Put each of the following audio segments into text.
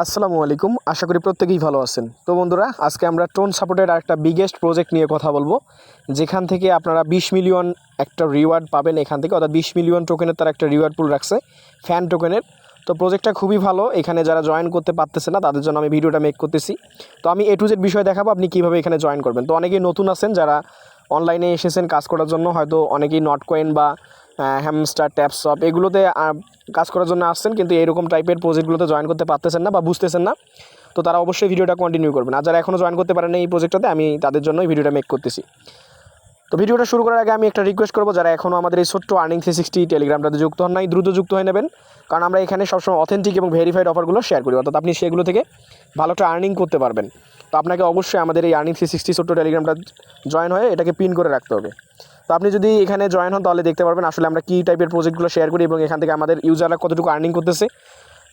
আসসালামু আলাইকুম। আশা করি প্রত্যেকেই ভালো আছেন। তো বন্ধুরা, আজকে আমরা টোন সাপোর্টের আরেকটা বিগেস্ট প্রজেক্ট নিয়ে কথা বলবো, যেখান থেকে আপনারা 20 মিলিয়ন একটা রিওয়ার্ড পাবেন এখান থেকে, অর্থাৎ 20 মিলিয়ন টোকেনের তারা একটা রিওয়ার্ড পুল রাখছে ফ্যান টোকেনের। তো প্রজেক্টটা খুবই ভালো। এখানে যারা জয়েন করতে পারতেছে না তাদের জন্য আমি ভিডিওটা মেক করতেছি। তো আমি A to Z বিষয় দেখাবো আপনি কীভাবে এখানে জয়েন করবেন। তো অনেকেই নতুন আছেন যারা অনলাইনে এসেছেন কাজ করার জন্য, হয়তো অনেকেই নট কয়েন বা হ্যামস্টার ট্যাপসপ এগুলোতে কাজ করার জন্য আসছেন, কিন্তু এরকম টাইপের প্রজেক্টগুলোতে জয়েন করতে পারতেছেন না বা বুঝতেছেন না। তো তারা অবশ্যই ভিডিওটা কন্টিনিউ করবেন। আর যারা এখনও জয়েন করতে পারেন এই প্রজেক্টটাতে, আমি তাদের জন্যই ভিডিওটা মেক করতেছি। তো ভিডিওটা শুরু করার আগে আমি একটা রিকোয়েস্ট করবো, যারা এখনও আমাদের এই ছোট্ট আর্নিং 360 টেলিগ্রামটাতে যুক্ত হন নাই, দ্রুত যুক্ত হয়ে নেবেন। কারণ আমরা এখানে সবসময় অথেন্টিক এবং ভেরিফাইড অফারগুলো শেয়ার করি, অর্থাৎ আপনি সেগুলো থেকে ভালো একটা আর্নিং করতে পারবেন। তো আপনাকে অবশ্যই আমাদের এই আর্নিং 360 ছোট্ট টেলিগ্রামটা জয়েন হয়ে এটাকে পিন করে রাখতে হবে। তো আপনি যদি এখানে জয়েন হন তাহলে দেখতে পারবেন আসলে আমরা কী টাইপের প্রজেক্টগুলো শেয়ার করি এবং এখান থেকে আমাদের ইউজাররা কতটুকু আর্নিং করতেছে।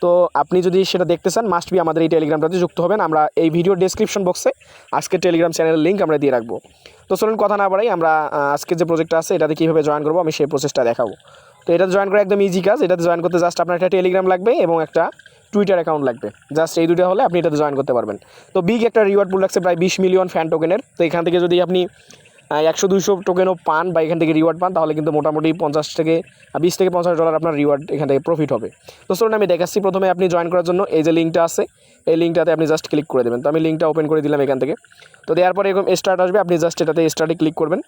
তো আপনি যদি সেটা দেখতে চান, মাস্ট বি আমাদের এই টেলিগ্রামটাতে যুক্ত হবেন। আমরা এই ভিডিওর ডেসক্রিপশন বক্সে আজকের টেলিগ্রাম চ্যানেলের লিঙ্ক আমরা দিয়ে রাখবো। তো চলুন কথা না বাড়াই, আমরা আজকে যে প্রজেক্টটা আছে এটাতে কীভাবে জয়েন করবো আমি সেই প্রসেসটা দেখাবো। তো এটাতে জয়েন করা একদম ইজি কাজ। এটাতে জয়েন করতে জাস্ট আপনার একটা টেলিগ্রাম লাগবে এবং একটা টুইটার অ্যাকাউন্ট লাগবে। জাস্ট এই দুটো হলে আপনি এটাতে জয়েন করতে পারবেন। তো বিগ একটা রিওয়ার্ড পুল রাখছে প্রায় 20 মিলিয়ন ফ্যান টোকেনের। তো এখান থেকে যদি আপনি 100-200 টোকেনও পান বা এখান থেকে রিওয়ার্ড পান, তাহলে কিন্তু মোটামুটি 20 থেকে $50 আপনার রিওয়ার্ড এখান থেকে প্রফিট হবে। তো চলুন আমি দেখাচ্ছি। প্রথমে আপনি জয়েন করার জন্য এই যে লিঙ্কটা আছে, এই লিঙ্কটাতে আপনি জাস্ট ক্লিক করে দেবেন। তো আমি লিঙ্কটা ওপেন করে দিলাম এখান থেকে। তো দেওয়ার পরে এরকম স্টার্ট আসবে, আপনি জাস্ট এটাতে স্টার্টে ক্লিক করবেন।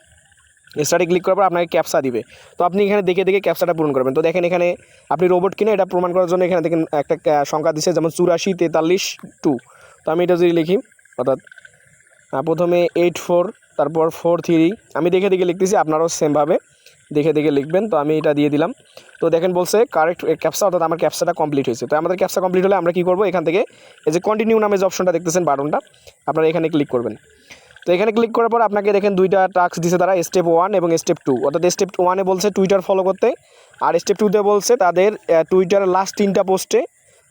স্টার্টে ক্লিক করার পর আপনাকে ক্যাপসা দিবে। তো আপনি এখানে দেখে দেখে ক্যাপসাটা পূরণ করবেন। তো দেখেন এখানে আপনি রোবট কিনে এটা প্রমাণ করার জন্য এখানে দেখেন একটা সংখ্যা দিচ্ছে, যেমন 8443 2। তো আমি এটা যদি লিখি, অর্থাৎ প্রথমে 84 তারপর 43, আমি দেখে দেখে লিখতেছি, আপনারাও সেমভাবে দেখে দেখে লিখবেন। তো আমি এটা দিয়ে দিলাম। তো দেখেন বলছে কারেক্ট ক্যাপসা, অর্থাৎ আমার ক্যাপসাটা কমপ্লিট হয়েছে। তো আমাদের ক্যাপসা কমপ্লিট হলে আমরা কী করবো, এখান থেকে এই যে কন্টিনিউ নামে যে অপশনটা দেখতেছেন বাটনটা, আপনারা এখানে ক্লিক করবেন। তো এখানে ক্লিক করার পর আপনাকে দেখেন দুইটা টাস্ক দিছে তারা, স্টেপ 1 এবং স্টেপ 2। অর্থাৎ স্টেপ 1-এ বলছে টুইটার ফলো করতে, আর স্টেপ 2-তে বলছে তাদের টুইটারের লাস্ট 3টা পোস্টে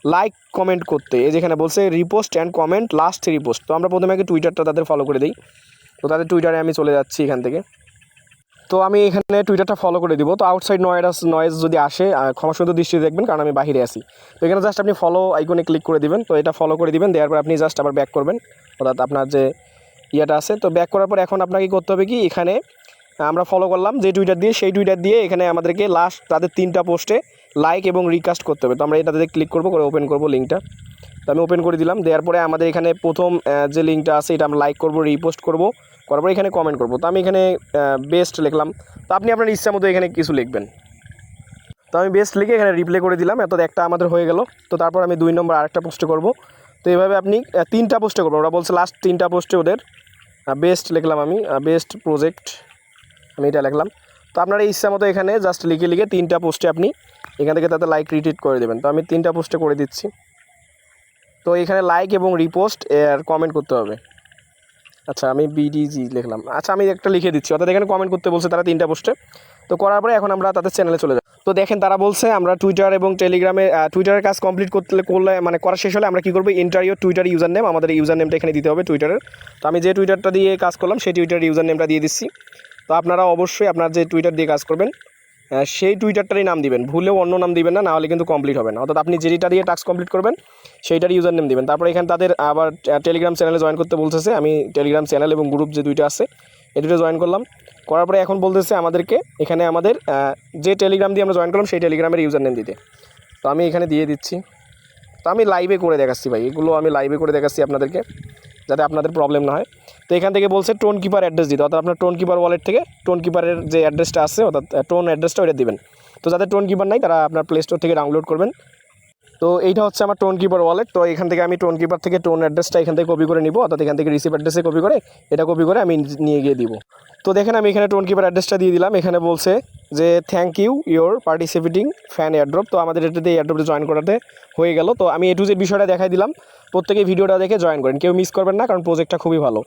লাইক কমেন্ট করতে। এই যেখানে বলছে repost and comment last repost. তো আমরা প্রথমে আগে টুইটারটা তাদের ফলো করে দিই। তো তাদের টুইটারে আমি চলে যাচ্ছি এখান থেকে। তো আমি এখানে টুইটারটা ফলো করে দিব। তো আউটসাইড নয়েজ যদি আসে ক্ষমাসুন্দর দৃষ্টিতে দেখবেন, কারণ আমি বাইরে আছি। তো এখানে জাস্ট আপনি ফলো আইকনে ক্লিক করে দিবেন। তো এটা ফলো করে দিবেন, দেওয়ার পর আপনি জাস্ট আবার ব্যাক করবেন, অর্থাৎ আপনার যে ইয়েটা আছে। তো ব্যাক করার পর এখন আপনাকে করতে হবে কি, এখানে আমরা ফলো করলাম যে টুইটার দিয়ে, সেই টুইটার দিয়ে এখানে আমাদেরকে লাস্ট তাদের 3টা পোস্টে লাইক এবং রিকাস্ট করতে হবে। তো আমরা এটাতে ক্লিক করবো, করে ওপেন করবো লিঙ্কটা। তো আমি ওপেন করে দিলাম। দেওয়ার পরে আমাদের এখানে প্রথম যে লিঙ্কটা আছে এটা আমরা লাইক করবো, রিপোস্ট করবো, করার পরে এখানে কমেন্ট করবো। তো আমি এখানে বেস্ট লিখলাম। তো আপনি আপনার ইচ্ছা মতো এখানে কিছু লিখবেন। তো আমি বেস্ট লিখে এখানে রিপ্লে করে দিলাম। এত একটা আমাদের হয়ে গেল। তো তারপর আমি 2 নম্বর আরেকটা পোস্টে করবো। তো এইভাবে আপনি 3টা পোস্টে করবো। ওরা বলছে লাস্ট 3টা পোস্টে ওদের বেস্ট লিখলাম, আমি বেস্ট প্রজেক্ট আমি এটা লিখলাম। তো আপনার ইচ্ছা মতো এখানে জাস্ট লিখে লিখে 3টা পোস্টে আপনি এখান থেকে তাতে লাইক রিটুইট করে দেবেন। তো আমি 3টা পোস্টে করে দিচ্ছি। তো এখানে লাইক এবং রিপোস্ট আর কমেন্ট করতে হবে। আচ্ছা, আমি বিডিজি লিখলাম। আচ্ছা, আমি একটা লিখে দিচ্ছি, অর্থাৎ এখানে কমেন্ট করতে বলছে তারা 3টা পোস্টে। তো করার পরে এখন আমরা তাদের চ্যানেলে চলে যাব। তো দেখেন তারা বলছে আমরা টুইটার এবং টেলিগ্রামে টুইটারের কাজ কমপ্লিট করলে মানে করা শেষ হলে আমরা কী করবো, enter your Twitter user name, আমাদের ইউজার নেমটা এখানে দিতে হবে টুইটারের। তো আমি যে টুইটারটা দিয়ে কাজ করলাম সেই টুইটার ইউজার নেমটা দিয়ে দিচ্ছি। তো আপনারা অবশ্যই আপনার যে টুইটার দিয়ে কাজ করবেন সেই টুইটারটারই নাম দিবেন, ভুলেও অন্য নাম দিবেন না, নাহলে কিন্তু কমপ্লিট হবে না। অর্থাৎ আপনি যেটা দিয়ে টাস্ক কমপ্লিট করবেন সেইটার ইউজার নেম দিবেন। তারপরে এখানে তাদের আবার টেলিগ্রাম চ্যানেলে জয়েন করতে বলতেছে। আমি টেলিগ্রাম চ্যানেল এবং গ্রুপ যে দুইটা আছে এই দুটো জয়েন করলাম। করার পরে এখন বলতেছে আমাদেরকে এখানে আমাদের যে টেলিগ্রাম দিয়ে আমরা জয়েন করলাম সেই টেলিগ্রামের ইউজার নেম দিতে। তো আমি এখানে দিয়ে দিচ্ছি। তো আমি লাইভে করে দেখাচ্ছি ভাই, এগুলো আমি লাইভে করে দেখাচ্ছি আপনাদেরকে, যাতে আপনাদের প্রবলেম না হয়। তো এখান থেকে বলছে টোন কিপার অ্যাড্রেস দিতে, অর্থাৎ আপনার টোন কিপার ওয়ালেট থেকে টোন কিপারের যে অ্যাড্রেসটা আছে, অর্থাৎ টোন অ্যাড্রেসটা ওইটা দিবেন। তো যাদের টোন কিপার নাই তারা আপনার প্লে স্টোর থেকে ডাউনলোড করবেন। তো এইটা হচ্ছে আমার টোন কিপার ওয়ালেট। তো এখান থেকে আমি টোন কিপার থেকে টোন অ্যাড্রেসটা এখান থেকে কপি করে নিব, অর্থাৎ এখান থেকে রিসিভ অ্যাড্রেসে কপি করে এটা কপি করে আমি নিয়ে গিয়ে দিব। তো দেখেন আমি এখানে টোন কিপার অ্যাড্রেসটা দিয়ে দিলাম। এখানে বলছে যে thank you your participating fan airdrop. তো আমাদের এটাতে এয়ারড্রপে জয়েন করাতে হয়ে গেল। তো আমি A to Z বিষয়টা দেখাই দিলাম। প্রত্যেকে ভিডিওটা দেখে জয়েন করেন, কেউ মিস করবেন না, কারণ প্রজেক্টটা খুবই ভালো।